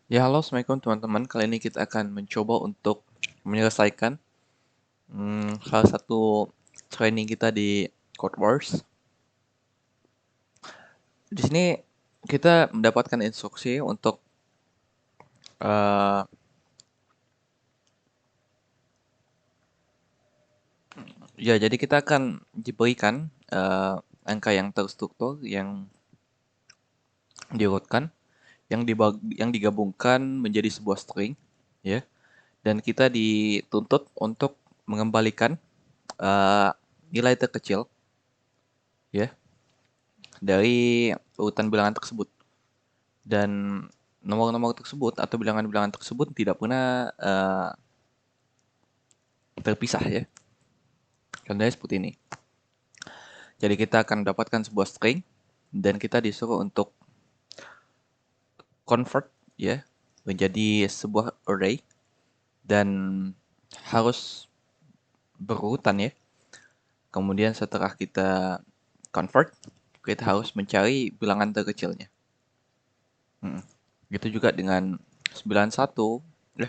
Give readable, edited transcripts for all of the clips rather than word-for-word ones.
Ya, halo, assalamualaikum teman-teman. Kali ini kita akan mencoba untuk menyelesaikan salah satu training kita di Code Wars. Di sini kita mendapatkan instruksi untuk eh, ya, jadi kita akan diberikan angka yang terstruktur yang diurutkan, yang digabungkan menjadi sebuah string, ya. Dan kita dituntut untuk mengembalikan eh, nilai terkecil, ya, dari urutan bilangan tersebut. Dan nomor-nomor tersebut atau bilangan-bilangan tersebut tidak pernah terpisah, ya. Contohnya seperti ini. Jadi kita akan mendapatkan sebuah string dan kita disuruh untuk convert, ya, menjadi sebuah array dan harus berurutan, ya. Kemudian setelah kita convert, kita harus mencari bilangan terkecilnya. Gitu juga dengan 91,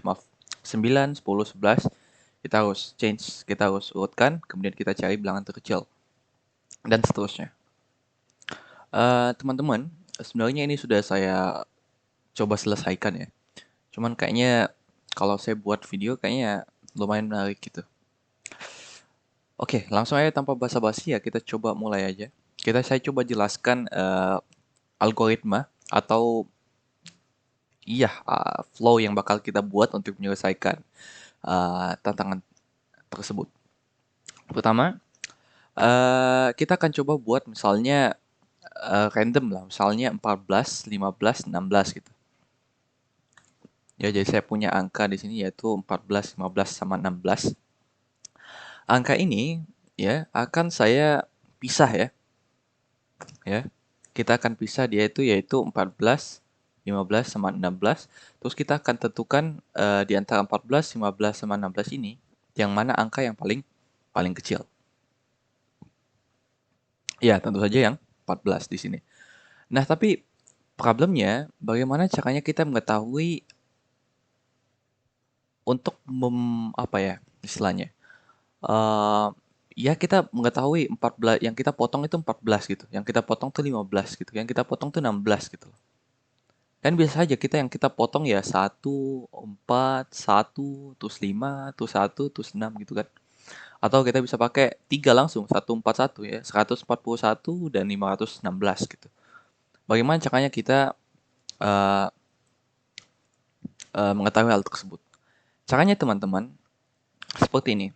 maaf, 9, 10, 11, kita harus urutkan, kemudian kita cari bilangan terkecil, dan seterusnya. Teman-teman, sebenarnya ini sudah saya coba selesaikan, ya. Cuman kayaknya kalau saya buat video kayaknya lumayan menarik gitu. Oke, langsung aja tanpa basa-basi, ya, kita coba mulai aja. Saya coba jelaskan algoritma atau flow yang bakal kita buat untuk menyelesaikan tantangan tersebut. Pertama, kita akan coba buat misalnya random lah, misalnya 14, 15, 16 gitu. Ya, jadi saya punya angka di sini yaitu 14, 15 sama 16. Angka ini, ya, akan saya pisah, ya. Ya. Kita akan pisah dia itu yaitu 14, 15 sama 16. Terus kita akan tentukan di antara 14, 15 sama 16 ini yang mana angka yang paling paling kecil. Ya, tentu saja yang 14 di sini. Nah, tapi problemnya bagaimana caranya kita mengetahui untuk apa ya istilahnya? eh Ya, kita mengetahui 14 yang kita potong itu 14 gitu. Yang kita potong tuh 15 gitu. Yang kita potong tuh 16 gitu. Kan biasa aja kita yang kita potong ya 1, 4, 1, terus 5, terus 1, terus 6 gitu kan. Atau kita bisa pakai 3 langsung, 141 ya, 141 dan 516 gitu. Bagaimana caranya kita eh, mengetahui hal tersebut? Caranya teman-teman seperti ini.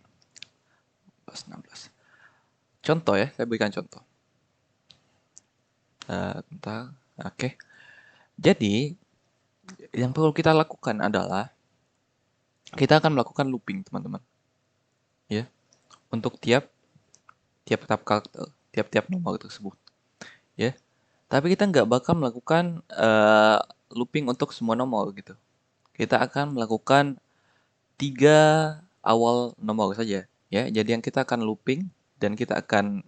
16. Contoh ya, saya berikan contoh. Bentar. Oke. Jadi, yang perlu kita lakukan adalah kita akan melakukan looping, teman-teman. Ya, untuk tiap-tiap karakter, tiap-tiap nomor tersebut. Ya. Tapi kita nggak bakal melakukan looping untuk semua nomor gitu. Kita akan melakukan 3 awal nomor saja, ya. Jadi yang kita akan looping dan kita akan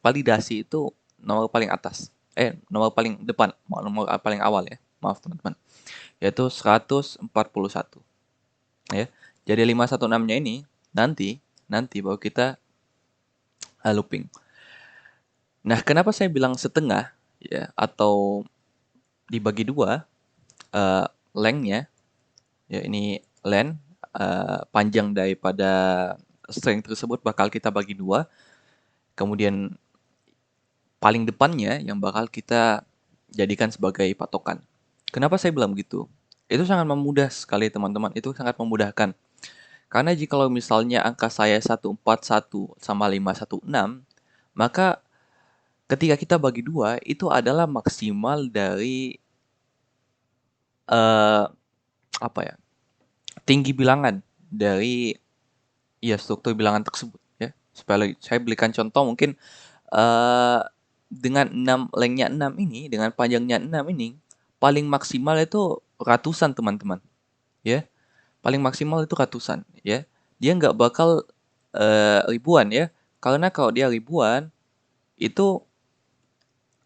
validasi itu nomor paling atas. Nomor paling depan, nomor paling awal, ya. Maaf teman-teman. Yaitu 141, ya. Jadi 516-nya ini nanti baru kita looping. Nah, kenapa saya bilang setengah, ya, atau dibagi dua length-nya, ya, ini length panjang daripada string tersebut bakal kita bagi dua. Kemudian paling depannya yang bakal kita jadikan sebagai patokan. Kenapa saya bilang begitu? Itu sangat memudah sekali teman-teman, itu sangat memudahkan. Karena jikalau misalnya angka saya 141 sama 516, maka ketika kita bagi dua, itu adalah maksimal dari eh, apa ya? Tinggi bilangan dari struktur bilangan tersebut, ya. Supaya saya berikan contoh mungkin eh dengan 6 lengthnya 6 ini, dengan panjangnya 6 ini, paling maksimal itu ratusan, teman-teman, ya. Paling maksimal itu ratusan, ya. Dia nggak bakal ribuan, ya. Karena kalau dia ribuan itu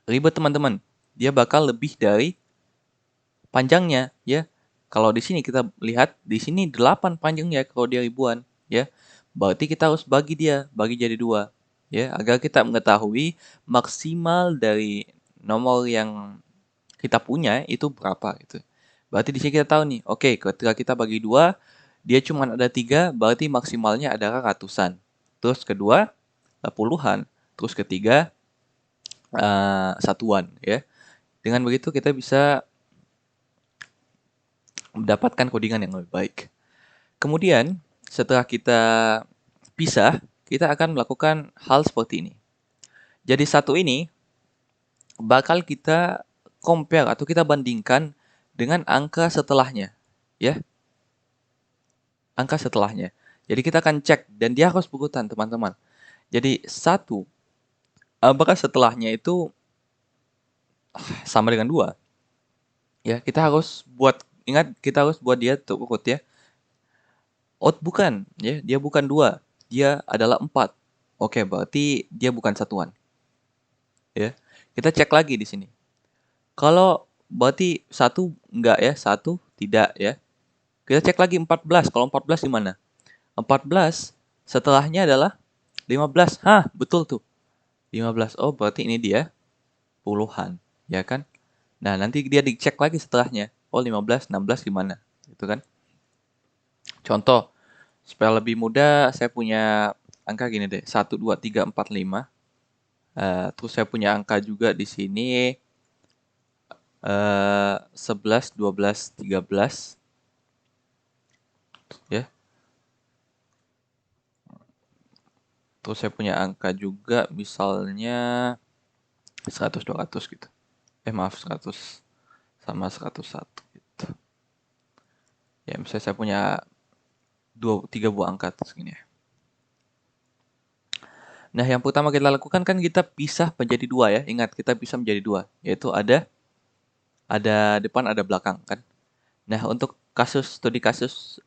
ribet, teman-teman. Dia bakal lebih dari panjangnya, ya. Kalau di sini kita lihat, di sini 8 panjangnya kalau dia ribuan, ya. Berarti kita harus bagi jadi 2, ya, agar kita mengetahui maksimal dari nomor yang kita punya itu berapa gitu. Berarti di sini kita tahu nih, oke, ketika kita bagi 2, dia cuma ada 3, berarti maksimalnya adalah ratusan. Terus kedua, puluhan. Terus ketiga, satuan, ya. Dengan begitu kita bisa mendapatkan codingan yang lebih baik. Kemudian, setelah kita pisah, kita akan melakukan hal seperti ini. Jadi satu ini bakal kita compare atau kita bandingkan dengan angka setelahnya, ya. Angka setelahnya. Jadi kita akan cek dan dia harus berurutan, teman-teman. Jadi satu, apakah setelahnya itu sama dengan 2? Ya, kita harus buat, ingat kita harus buat dia terurut ya. Bukan, ya, dia bukan 2, dia adalah 4. Oke, berarti dia bukan satuan. Ya. Kita cek lagi di sini. Kalau berarti 1 enggak ya, 1 tidak ya. Kita cek lagi 14. Kalau 14 di mana? 14 setelahnya adalah 15. Hah, betul tuh. 15. Oh, berarti ini dia puluhan, ya kan? Nah, nanti dia dicek lagi setelahnya. Oh, 15, 16 gimana? Gitu kan? Contoh, supaya lebih mudah, saya punya angka gini deh. 1, 2, 3, 4, 5. Terus saya punya angka juga di sini. 11, 12, 13. Ya. Terus saya punya angka juga misalnya 100, 200 gitu. Maaf, 100 sama 101 gitu. Ya, misalnya saya punya 3 buah angka segini ya. Nah, yang pertama kita lakukan kan kita pisah menjadi 2 ya. Ingat, kita bisa menjadi 2, yaitu ada depan, ada belakang kan. Nah, untuk studi kasus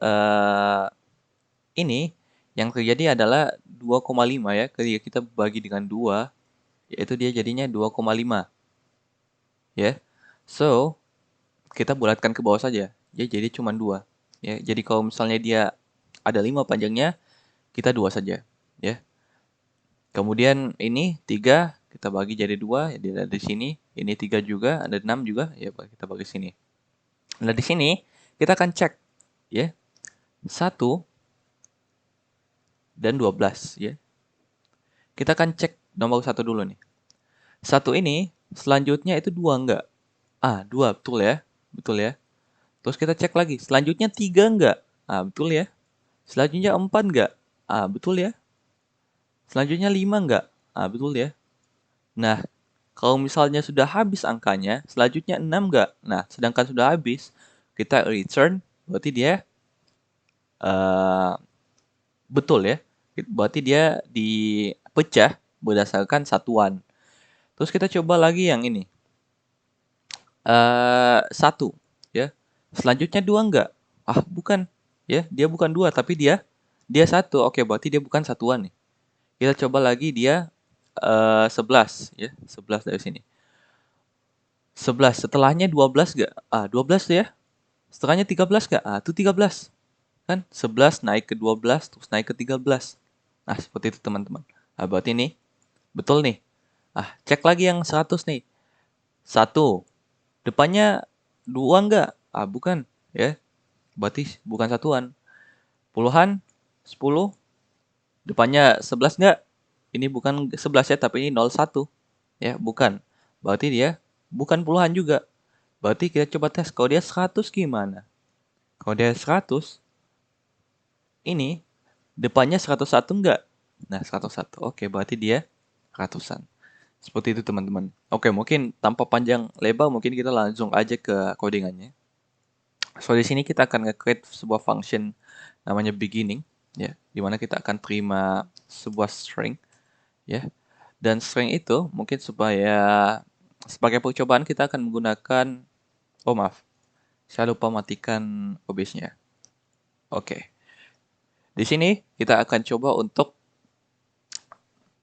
ini yang terjadi adalah 2,5 ya. Ketika kita bagi dengan 2, yaitu dia jadinya 2,5. Ya. So, kita bulatkan ke bawah saja. Ya, jadi cuma 2. Ya, jadi kalau misalnya dia ada 5 panjangnya, kita 2 saja, ya. Kemudian ini 3 kita bagi jadi 2, ya, ada di sini. Ini 3 juga, ada 6 juga, ya kita bagi sini. Nah, di sini kita akan cek ya. 1 dan 12 ya. Kita akan cek nomor 1 dulu nih. 1 ini selanjutnya itu 2 enggak? 2 betul ya. Betul ya. Terus kita cek lagi, selanjutnya 3 enggak? Betul ya. Selanjutnya 4 enggak? Betul ya. Selanjutnya 5 enggak? Betul ya. Nah, kalau misalnya sudah habis angkanya, selanjutnya 6 enggak? Nah, sedangkan sudah habis, kita return, berarti dia betul ya. Berarti dia dipecah berdasarkan satuan. Terus kita coba lagi yang ini. 1 ya. Selanjutnya 2 enggak? Bukan. Ya, dia bukan 2 tapi dia 1. Oke, berarti dia bukan satuan nih. Kita coba lagi dia 11 ya. 11 dari sini. 11 setelahnya 12 enggak? 12 ya. Setelahnya 13 enggak? Itu 13. Kan 11 naik ke 12 terus naik ke 13. Nah, seperti itu teman-teman. Berarti ini betul nih. Cek lagi yang 100 nih. 1. Depannya 2 enggak? Bukan, ya. Berarti bukan satuan. Puluhan 10. Depannya 11 enggak? Ini bukan 11 ya, tapi ini 01. Ya, bukan. Berarti dia bukan puluhan juga. Berarti kita coba tes kalau dia 100 gimana? Kalau dia 100, ini depannya 101 enggak? Nah, 101. Oke, berarti dia ratusan. Seperti itu teman-teman. Oke, mungkin tanpa panjang lebar mungkin kita langsung aja ke codingannya. So di sini kita akan nge-create sebuah function namanya beginning ya, di mana kita akan terima sebuah string ya. Dan string itu mungkin supaya sebagai percobaan kita akan menggunakan maaf. Saya lupa matikan OBS-nya. Oke. Di sini kita akan coba untuk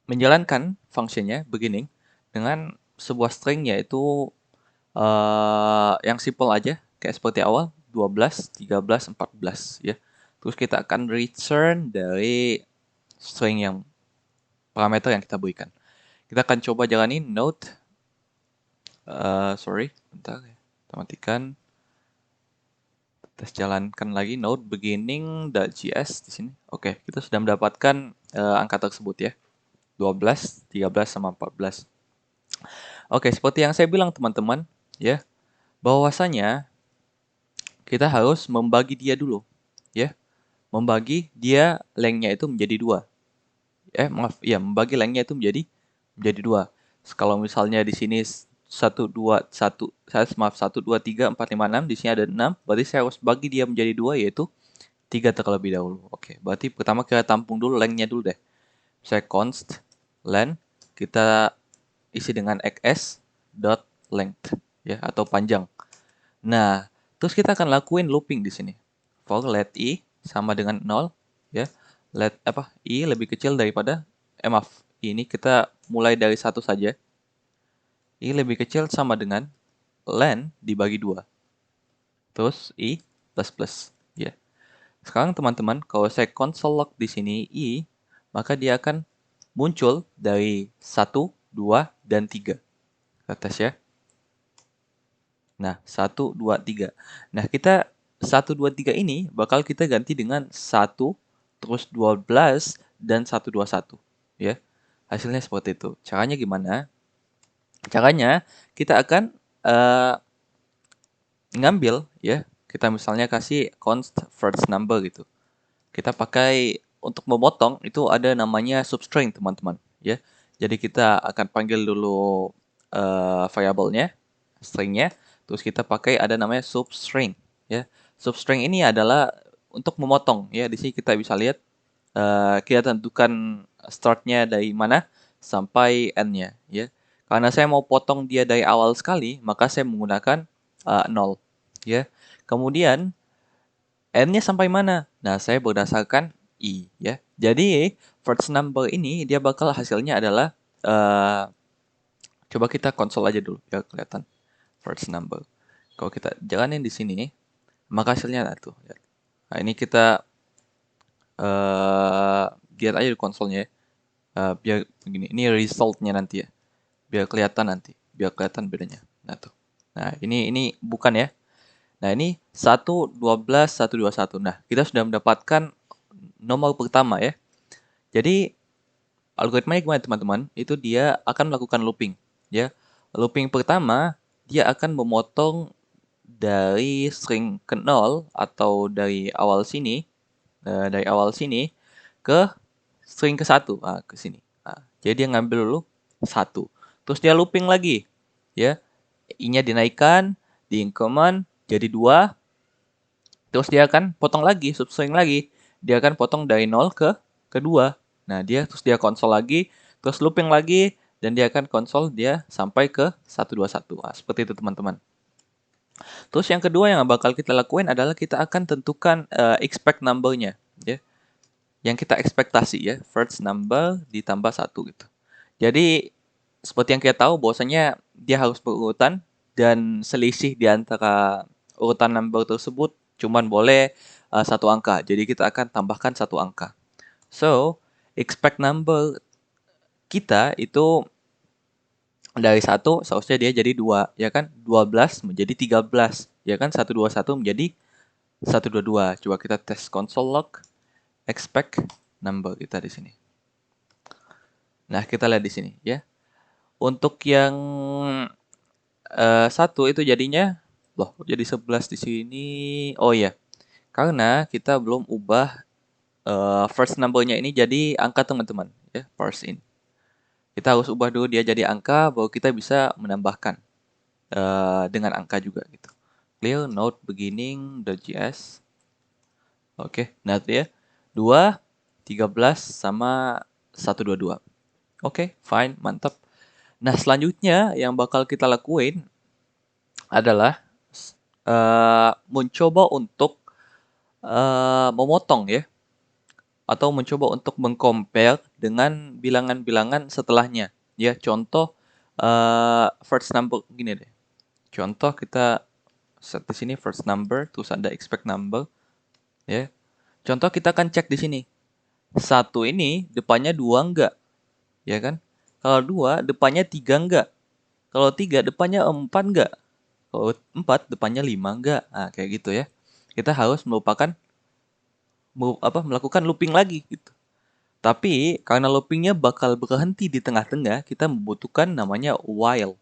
menjalankan fungsinya beginning dengan sebuah string yaitu yang simple aja kayak seperti awal 12, 13, 14 ya. Terus kita akan return dari string yang parameter yang kita berikan. Kita akan coba jalanin node bentar ya. Kita matikan. Kita jalankan lagi node beginning.js di sini. Oke, kita sudah mendapatkan angka tersebut ya. 12, 13 sama 14. Oke, seperti yang saya bilang teman-teman, ya, bahwasanya kita harus membagi dia dulu, ya. Membagi dia lengthnya itu menjadi 2. Membagi lengthnya itu menjadi 2. Kalau misalnya di sini 1 2 1 1 2 3 4 5 6, di sini ada 6, berarti saya harus bagi dia menjadi 2 yaitu 3 terlebih dahulu. Oke, berarti pertama kita tampung dulu lengthnya dulu deh. Saya const length, kita isi dengan xs.length ya, atau panjang. Nah, terus kita akan lakuin looping di sini. For let i sama dengan 0 ya. Let i lebih kecil daripada maaf. Ini kita mulai dari 1 saja. I lebih kecil sama dengan len dibagi 2. Terus i plus plus ya. Sekarang teman-teman, kalau saya console log di sini i, maka dia akan muncul dari 1, 2, dan 3. Kita tes ya. Nah, 1, 2, 3. Nah, kita 1, 2, 3 ini bakal kita ganti dengan 1, terus 12, dan 1, 2, 1. Ya. Hasilnya seperti itu. Caranya gimana? Caranya, kita akan ngambil, ya. Kita misalnya kasih const first number gitu. Kita pakai untuk memotong itu ada namanya substring teman-teman ya. Jadi kita akan panggil dulu variabelnya, stringnya, terus kita pakai ada namanya substring ya. Substring ini adalah untuk memotong ya. Di sini kita bisa lihat kita tentukan startnya dari mana sampai end-nya ya. Karena saya mau potong dia dari awal sekali, maka saya menggunakan 0 ya. Kemudian n-nya sampai mana? Nah, saya berdasarkan i ya. Jadi first number ini dia bakal hasilnya adalah coba kita konsol aja dulu biar kelihatan first number. Kalau kita jalanin di sini, maka hasilnya nah tuh. Ya. Nah, ini kita lihat aja di konsolnya ya. Biar begini, ini resultnya nanti ya. Biar kelihatan nanti, biar kelihatan bedanya. Nah tuh. Nah, ini bukan ya. Nah, ini 1, 12, 1, 2, 1. Nah, kita sudah mendapatkan nomor pertama ya. Jadi, algoritmanya gimana teman-teman? Itu dia akan melakukan looping. Ya. Looping pertama, dia akan memotong dari string ke 0 atau dari awal sini ke string ke 1. Nah, ke sini. Nah, jadi dia ngambil dulu 1. Terus dia looping lagi. Ya. I-nya dinaikkan, di increment jadi 2. Terus dia akan potong lagi, substring lagi. Dia akan potong dari 0 ke 2. Nah, terus dia konsol lagi, terus looping lagi, dan dia akan konsol dia sampai ke 1, 2, 1. Nah, seperti itu teman-teman. Terus yang kedua yang bakal kita lakuin adalah kita akan tentukan expect number-nya. Ya. Yang kita ekspektasi ya, first number ditambah 1 gitu. Jadi, seperti yang kita tahu bahwasanya dia harus berurutan dan selisih di antara urutan number tersebut cuman boleh 1 angka. Jadi kita akan tambahkan 1 angka. So, expect number kita itu dari 1 seharusnya dia jadi 2, ya kan? 12 menjadi 13, ya kan? 121 menjadi 122. Coba kita tes console log expect number kita di sini. Nah, kita lihat di sini ya. Untuk yang 1 itu jadinya jadi 11 di sini. Oh iya. Karena kita belum ubah first number-nya ini jadi angka teman-teman ya, parse in. Kita harus ubah dulu dia jadi angka baru kita bisa menambahkan dengan angka juga gitu. Clear node beginning.js. Oke, nah itu ya. 2, 13 sama 122. Oke, fine, mantap. Nah, selanjutnya yang bakal kita lakuin adalah mencoba untuk memotong ya, atau mencoba untuk mengcompare dengan bilangan-bilangan setelahnya. Ya, contoh first number gini deh. Contoh kita set di sini first number, terus ada expect number, ya. Contoh kita akan cek di sini. 1 ini depannya 2 enggak? Ya kan? Kalau 2 depannya 3 enggak? Kalau 3 depannya 4 enggak? Kalau 4 depannya 5 enggak? Nah, kayak gitu ya. Kita harus melakukan looping lagi gitu. Tapi karena loopingnya bakal berhenti di tengah-tengah, kita membutuhkan namanya while,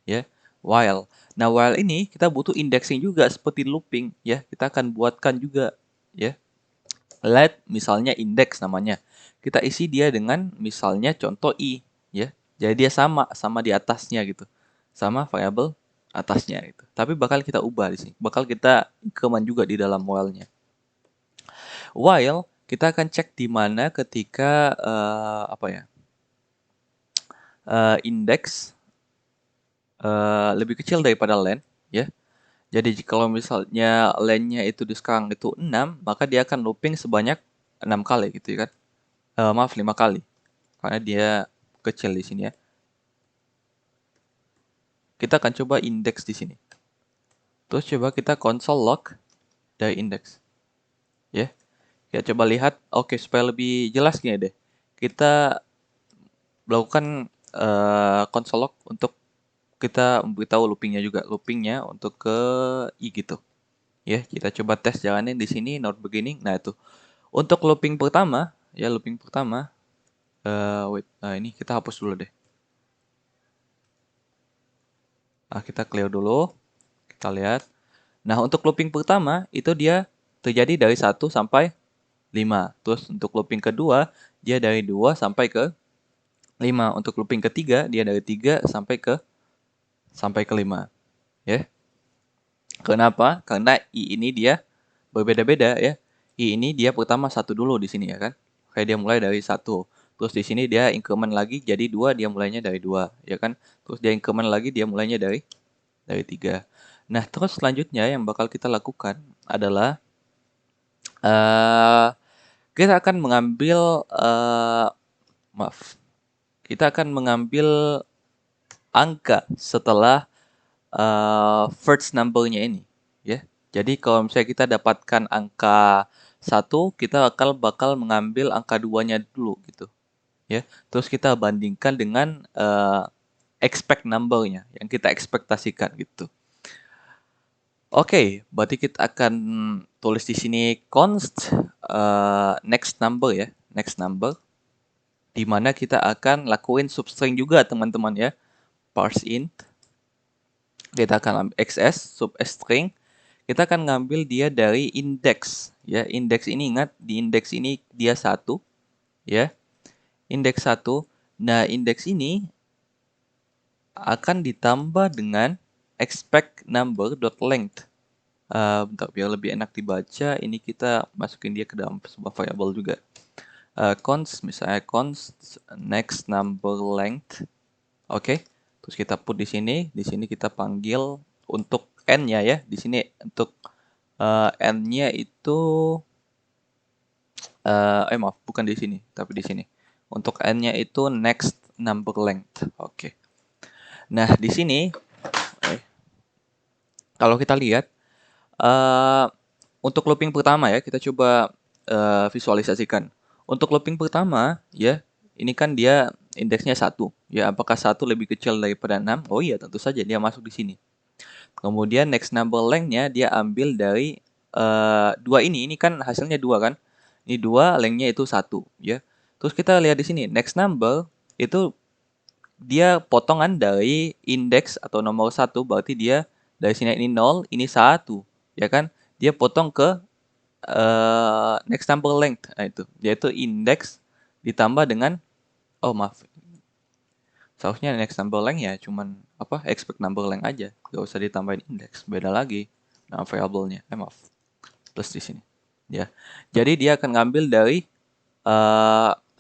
ya, while. Nah, while ini kita butuh indexing juga seperti looping, ya. Kita akan buatkan juga, ya. Let misalnya index namanya. Kita isi dia dengan misalnya contoh i, ya. Jadi dia sama di atasnya gitu, sama variabel atasnya gitu. Tapi bakal kita ubah di sini, bakal kita increment juga di dalam while-nya. While kita akan cek di mana ketika index lebih kecil daripada len, ya. Jadi kalau misalnya len-nya itu di sekarang itu 6, maka dia akan looping sebanyak 6 kali gitu ya kan. Maaf 5 kali. Karena dia kecil di sini ya. Kita akan coba index di sini. Terus coba kita console log dari index. Ya. Kita coba lihat, oke, supaya lebih jelas gini deh. Kita melakukan console log untuk kita memberitahu loopingnya juga, loopingnya untuk ke i gitu. Ya, kita coba tes jalanin di sini not beginning. Nah, itu. Untuk looping pertama, ya looping pertama, ini kita hapus dulu deh. Nah, kita clear dulu. Kita lihat. Nah, untuk looping pertama itu dia terjadi dari 1 sampai 5. Terus untuk looping kedua, dia dari 2 sampai ke 5. Untuk looping ketiga, dia dari 3 sampai ke 5. Ya. Kenapa? Karena i ini dia berbeda-beda ya. I ini dia pertama 1 dulu di sini ya kan. Kayak dia mulai dari 1. Terus di sini dia increment lagi jadi 2, dia mulainya dari 2 ya kan. Terus dia increment lagi, dia mulainya dari 3. Nah, terus selanjutnya yang bakal kita lakukan adalah kita akan mengambil kita akan mengambil angka setelah first number-nya ini, ya. Jadi kalau misalnya kita dapatkan angka 1, kita bakal mengambil angka 2-nya dulu gitu, ya. Terus kita bandingkan dengan expect number-nya yang kita ekspektasikan gitu. Oke, berarti kita akan tulis di sini const next number ya, next number, di mana kita akan lakuin substring juga teman-teman ya, parse int. Kita akan ambil xs sub string, kita akan ngambil dia dari index ya. Index ini ingat di index ini dia 1 ya, indeks 1. Nah, indeks ini akan ditambah dengan expect number dot length. Bentar, biar lebih enak dibaca, ini kita masukin dia ke dalam sebuah variable juga. Const misalnya const next number length. Oke. Terus kita put di sini kita panggil untuk n-nya ya. Di sini untuk n-nya itu maaf, bukan di sini, tapi di sini. Untuk n-nya itu next number length. Oke. Nah, di sini kalau kita lihat untuk looping pertama ya, kita coba visualisasikan. Untuk looping pertama ya, ini kan dia indeksnya 1 ya. Apakah 1 lebih kecil daripada 6? Oh iya, tentu saja dia masuk di sini. Kemudian next number length-nya dia ambil dari 2 ini kan hasilnya 2 kan. Ini 2, length-nya itu 1 ya. Terus kita lihat di sini next number itu dia potongan dari indeks atau nomor 1, berarti dia dari sini ini 0, ini 1 ya kan. Dia potong ke next number length, nah itu yaitu indeks ditambah dengan seharusnya next number length ya cuman expect number length aja, gak usah ditambahin indeks, beda lagi nama variabelnya. Plus di sini ya. Jadi dia akan ngambil dari 1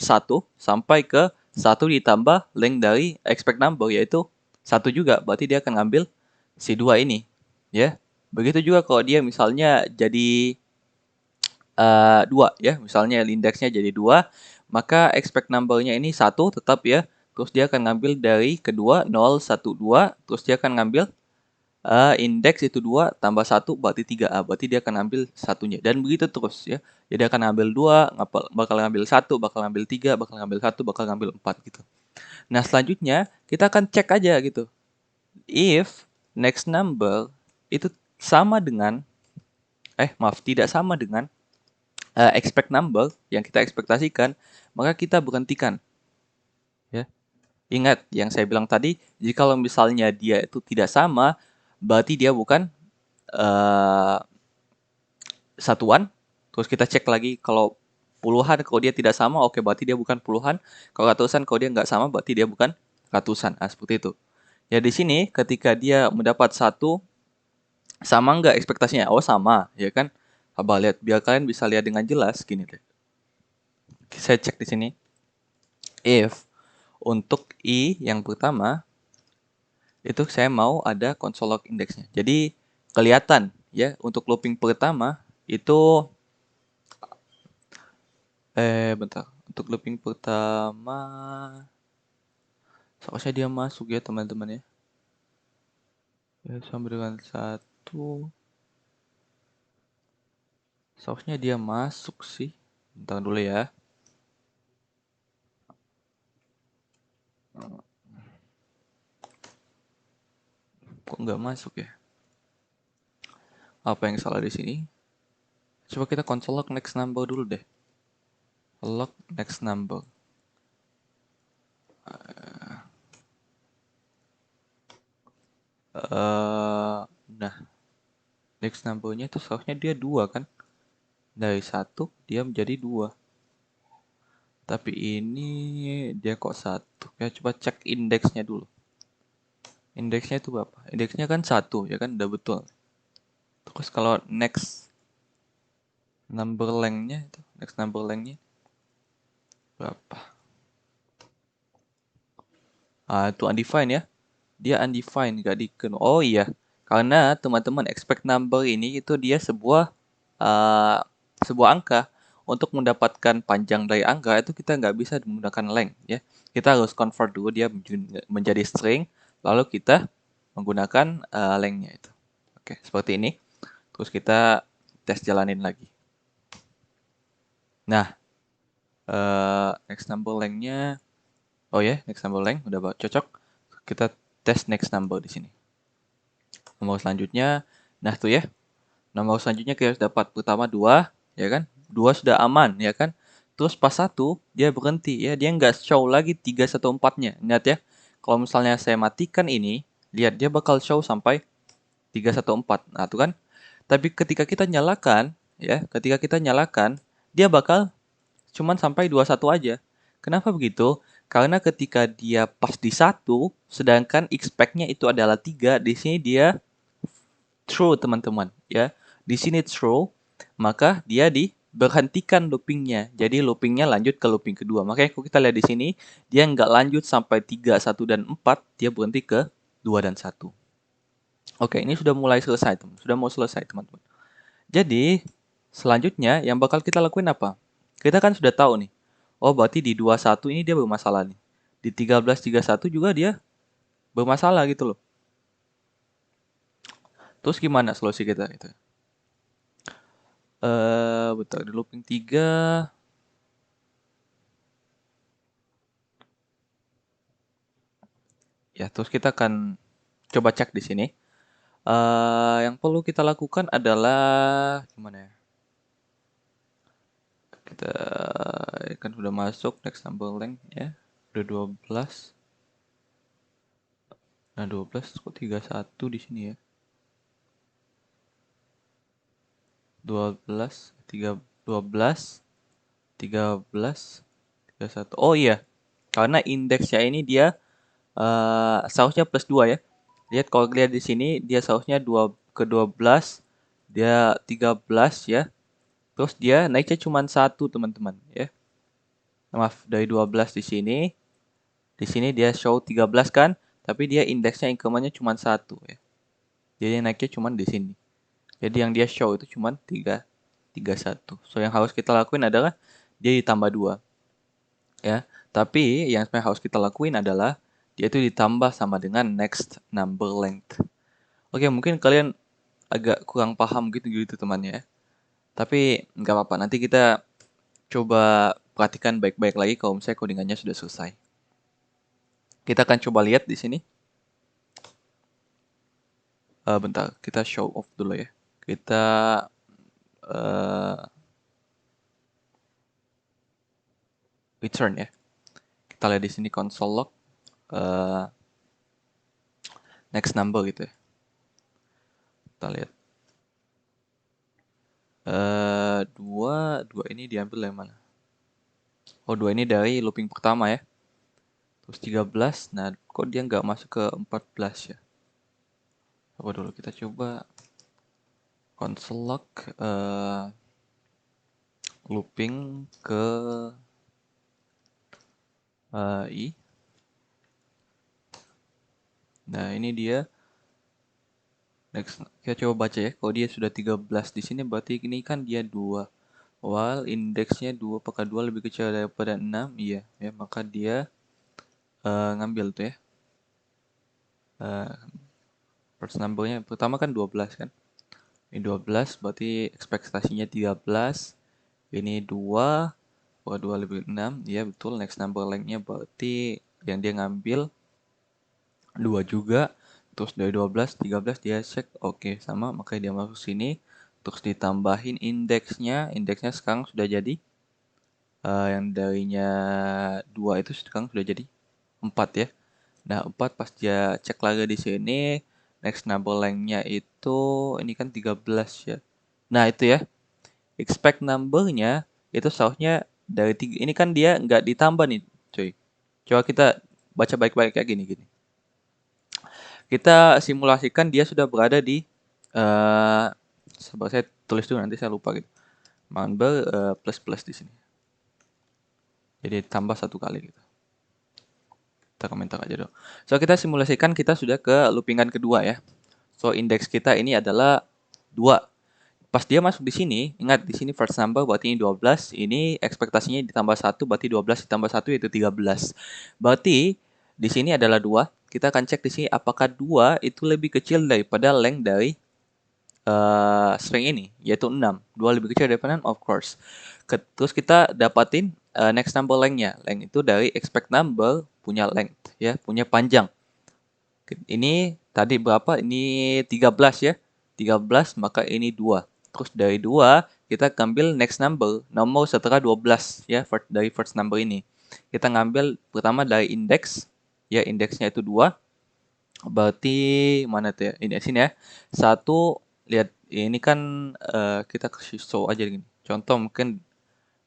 sampai ke 1 ditambah length dari expect number yaitu 1 juga, berarti dia akan ngambil si 2 ini ya. Begitu juga kalau dia misalnya jadi 2 ya, misalnya indeksnya jadi 2, maka expect number-nya ini 1 tetap ya. Terus dia akan ngambil dari kedua 0, 1, 2, terus dia akan ngambil indeks itu 2 tambah 1 berarti 3A. Berarti dia akan ambil satunya. Dan begitu terus ya. Jadi akan ngambil 2, bakal ngambil 1, bakal ngambil 3, bakal ngambil 1, bakal ngambil 4 gitu. Nah, selanjutnya kita akan cek aja gitu. If next number itu sama dengan tidak sama dengan expect number yang kita ekspektasikan, maka kita berhentikan. Ya. Ingat yang saya bilang tadi, jika misalnya dia itu tidak sama, berarti dia bukan satuan. Terus kita cek lagi kalau puluhan, kalau dia tidak sama, oke berarti dia bukan puluhan. Kalau ratusan, kalau dia nggak sama, berarti dia bukan ratusan. Nah, seperti itu. Ya di sini ketika dia mendapat 1, sama nggak ekspektasinya? Oh sama, ya kan? Coba lihat, biar kalian bisa lihat dengan jelas. Gini deh. Saya cek di sini. If untuk I yang pertama, itu saya mau ada console log indexnya. Jadi kelihatan ya untuk looping pertama itu bentar. Untuk looping pertama seharusnya dia masuk ya teman-teman ya. Ya sampai dengan 1. Seharusnya dia masuk sih. Bentar dulu ya. Kok nggak masuk ya? Apa yang salah di sini? Coba kita console log next number dulu deh. Log next number. Nah, next number-nya itu seharusnya dia 2 kan? Dari 1 dia menjadi 2. Tapi ini dia kok 1. Ya coba cek indeksnya dulu. Indeksnya itu berapa? Indeksnya kan 1 ya kan? Udah betul. Terus kalau next number length-nya itu, next number length-nya berapa? Itu undefined ya. Dia undefined, gak diken. Oh iya, karena teman-teman expect number ini itu dia uh, sebuah angka. Untuk mendapatkan panjang dari angka itu kita nggak bisa menggunakan length ya. Kita harus convert dulu dia menjadi string, lalu kita menggunakan length-nya itu. Oke, seperti ini. Terus kita tes jalanin lagi. Nah, next number length-nya, oh ya, next number length udah cocok. Kita tes next number di sini. Nomor selanjutnya, nah tuh ya, nomor selanjutnya kita dapat pertama 2, ya kan? 2 sudah aman, ya kan? Terus pas 1, dia berhenti, ya. Dia nggak show lagi 3, 1, 4-nya. Lihat ya, kalau misalnya saya matikan ini, lihat dia bakal show sampai 3, 1, 4. Nah, tuh kan? Tapi ketika kita nyalakan, ya, ketika kita nyalakan, dia bakal cuman sampai 21 aja. Kenapa begitu? Karena ketika dia pas di 1, sedangkan expect-nya itu adalah 3, di sini dia true teman-teman ya. Di sini true, maka dia diberhentikan loopingnya. Jadi loopingnya lanjut ke looping kedua. Makanya kalau kita lihat di sini, dia nggak lanjut sampai 3, 1, dan 4, dia berhenti ke 2 dan 1. Oke, ini sudah mulai selesai, teman. Sudah mau selesai, teman-teman. Jadi, selanjutnya yang bakal kita lakuin apa? Kita kan sudah tahu nih. Oh, berarti di 21 ini dia bermasalah nih. Di 1331 juga dia bermasalah gitu loh. Terus gimana solusi kita itu? Bentar, di looping 3. Ya, terus kita akan coba cek di sini. Yang perlu kita lakukan adalah gimana ya? Kita kan sudah masuk next number length ya. Udah 12. Nah, 12 kok 31 di sini ya? 12, 3, 12, 13, 31. Oh iya, karena indeksnya ini dia seharusnya plus 2 ya. Lihat kalau lihat di sini dia seharusnya 2 ke 12, dia 13 ya. Terus dia naiknya cuma 1 teman-teman ya. Maaf, dari 12 di sini. Di sini dia show 13 kan, tapi dia indeksnya increment-nya cuma 1 ya. Jadi naiknya cuma di sini. Jadi yang dia show itu cuma 31. So yang harus kita lakuin adalah dia ditambah 2 ya. Tapi yang sebenarnya harus kita lakuin adalah dia itu ditambah sama dengan next number length. Oke, mungkin kalian agak kurang paham gitu teman ya. Tapi nggak apa-apa, nanti kita coba perhatikan baik-baik lagi kalau misalnya codingannya sudah selesai. Kita akan coba lihat di sini. Bentar, kita show off dulu ya. Kita return ya. Kita lihat di sini console log next number gitu ya. Kita lihat. Dua ini diambil dari mana? Oh, 2 ini dari looping pertama ya. Terus 13, nah kok dia nggak masuk ke 14 ya? Coba dulu kita coba console log looping ke I. Nah, ini dia. Next, kita coba baca ya. Kalau dia sudah 13 di sini berarti ini kan dia 2. While indeksnya 2 apakah 2 lebih kecil daripada 6? Iya, ya, maka dia ngambil tuh ya. First number-nya pertama kan 12 kan. Ini 12 berarti ekspektasinya 13. Ini 2, 2 lebih 6. Iya, betul. Next number length-nya berarti yang dia ngambil 2 juga. Terus dari 12, 13 dia cek, oke, sama, makanya dia masuk sini. Terus ditambahin indeksnya sekarang sudah jadi yang darinya 2 itu sekarang sudah jadi 4 ya. Nah, 4 pas dia cek lagi di sini, next number length-nya itu ini kan 13 ya. Nah, itu ya. Expect number-nya itu seharusnya dari 3. Ini kan dia nggak ditambah nih, cuy. Coba kita baca baik-baik kayak gini. Kita simulasikan dia sudah berada di saya tulis dulu nanti saya lupa gitu. Number plus di sini. Jadi tambah 1 kali gitu. Kita komentar aja dong. So kita simulasikan kita sudah ke loopingan kedua ya. So indeks kita ini adalah 2. Pas dia masuk di sini, ingat di sini first number berarti ini 12, ini ekspektasinya ditambah 1 berarti 12 ditambah 1 yaitu 13. Berarti di sini adalah 2. Kita akan cek di sini apakah 2 itu lebih kecil daripada length dari string ini, yaitu 6. 2 lebih kecil daripada 6, of course. Terus kita dapatin next number length-nya. Length itu dari expect number punya length, ya, punya panjang. Ini tadi berapa? Ini 13 ya. 13, maka ini 2. Terus dari 2, kita ambil next number, nomor setelah 12 ya, dari first number ini. Kita ngambil pertama dari indeks, ya indeksnya itu 2. Berarti mana tuh ya? Ini sini ya. 1, lihat ini kan kita kasih show aja gini. Contoh mungkin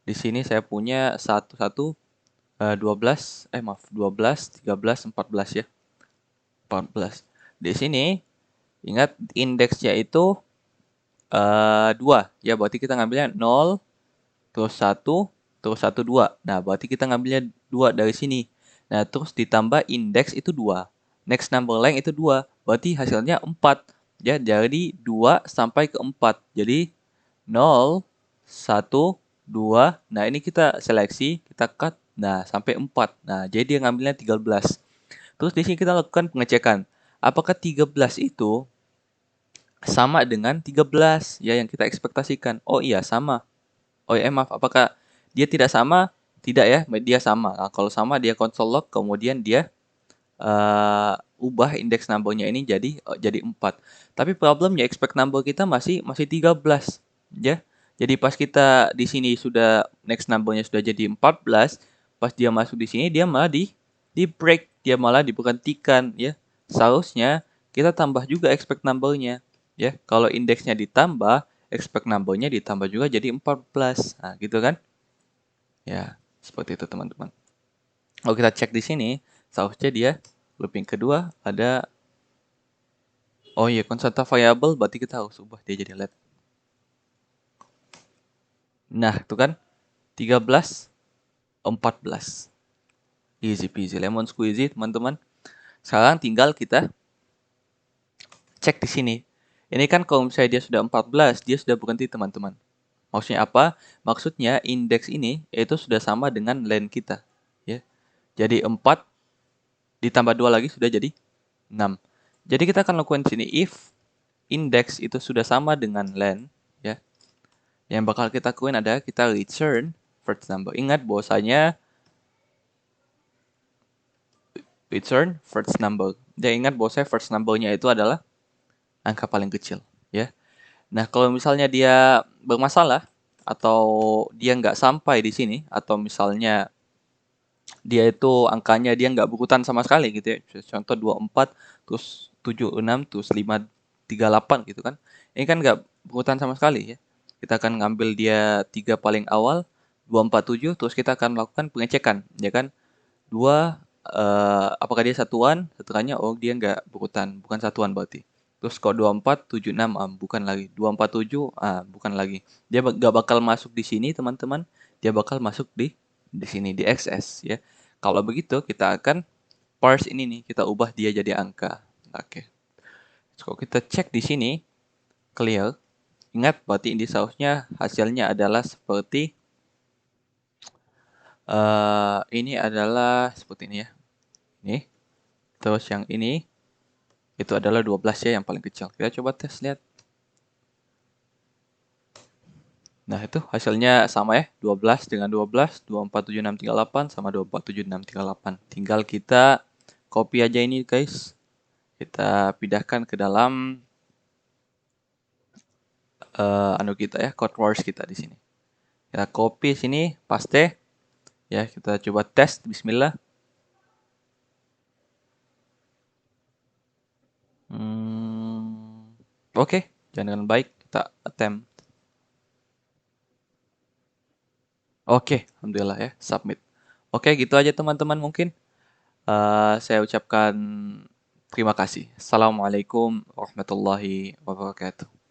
di sini saya punya 1 12 maaf 12 13 14 ya. 14. Di sini ingat indeksnya itu 2 ya, berarti kita ngambilnya 0 terus 1 terus 1 2. Nah, berarti kita ngambilnya 2 dari sini. Nah, terus ditambah indeks itu 2. Next number length itu 2. Berarti hasilnya 4. Ya, jadi 2 sampai ke 4. Jadi 0 1 2. Nah, ini kita seleksi, kita cut. Nah, sampai 4. Nah, jadi dia ngambilnya 13. Terus di sini kita lakukan pengecekan. Apakah 13 itu sama dengan 13 ya yang kita ekspektasikan? Oh iya, sama. Oh ya, maaf, apakah dia tidak sama? Tidak ya, dia sama. Nah, kalau sama dia console log, kemudian dia ubah indeks number-nya ini jadi 4. Tapi problemnya expect number kita masih 13 ya. Jadi pas kita di sini sudah next number-nya sudah jadi 14, pas dia masuk di sini dia malah di break, dia malah diberhentikan ya. Seharusnya kita tambah juga expect number-nya ya. Kalau indeksnya ditambah, expect number-nya ditambah juga jadi 14. Nah, gitu kan? Ya, seperti itu teman-teman. Kalau kita cek di sini, seharusnya dia looping kedua ada oh iya constanta variable, berarti kita harus ubah dia jadi let. Nah, itu kan 13 14. Easy peasy lemon squeezy, teman-teman. Sekarang tinggal kita cek di sini. Ini kan kalau misalnya dia sudah 14, dia sudah berhenti, teman-teman. Maksudnya apa? Maksudnya indeks ini itu sudah sama dengan len kita, ya. Jadi 4 ditambah 2 lagi sudah jadi 6. Jadi kita akan lakukan di sini if index itu sudah sama dengan len, ya, yang bakal kita lakuin adalah kita return first number. Ingat bahwasanya return first number. Dan ingat bahwasanya first number-nya itu adalah angka paling kecil, ya. Nah, kalau misalnya dia bermasalah atau dia nggak sampai di sini, atau misalnya dia itu angkanya dia nggak berurutan sama sekali gitu ya. Contoh 24, terus 76, terus 538 gitu kan. Ini kan nggak berurutan sama sekali ya. Kita akan ngambil dia 3 paling awal, 247, terus kita akan melakukan pengecekan, ya kan. Dua, apakah dia satuan? Satuannya, oh dia nggak berurutan, bukan satuan berarti. Terus kalau 24, 76, bukan lagi. 247, bukan lagi. Dia nggak bakal masuk di sini teman-teman. Dia bakal masuk di sini, di XS ya. Kalau begitu kita akan parse ini nih, kita ubah dia jadi angka. Oke. Kalau kita cek di sini, clear. Ingat berarti ini seharusnya hasilnya adalah seperti ini adalah seperti ini ya. Ini. Terus yang ini itu adalah 12 ya, yang paling kecil. Kita coba tes lihat. Nah, itu hasilnya sama ya. 12 dengan 12, 247638 sama 247638. Tinggal kita copy aja ini guys. Kita pindahkan ke dalam anu kita ya, code words kita di sini. Kita copy sini, paste. Ya, kita coba tes. Bismillah. Oke, jangan dengan baik. Kita attempt. Oke, alhamdulillah ya, submit. Oke, gitu aja teman-teman mungkin. Saya ucapkan terima kasih. Assalamualaikum warahmatullahi wabarakatuh.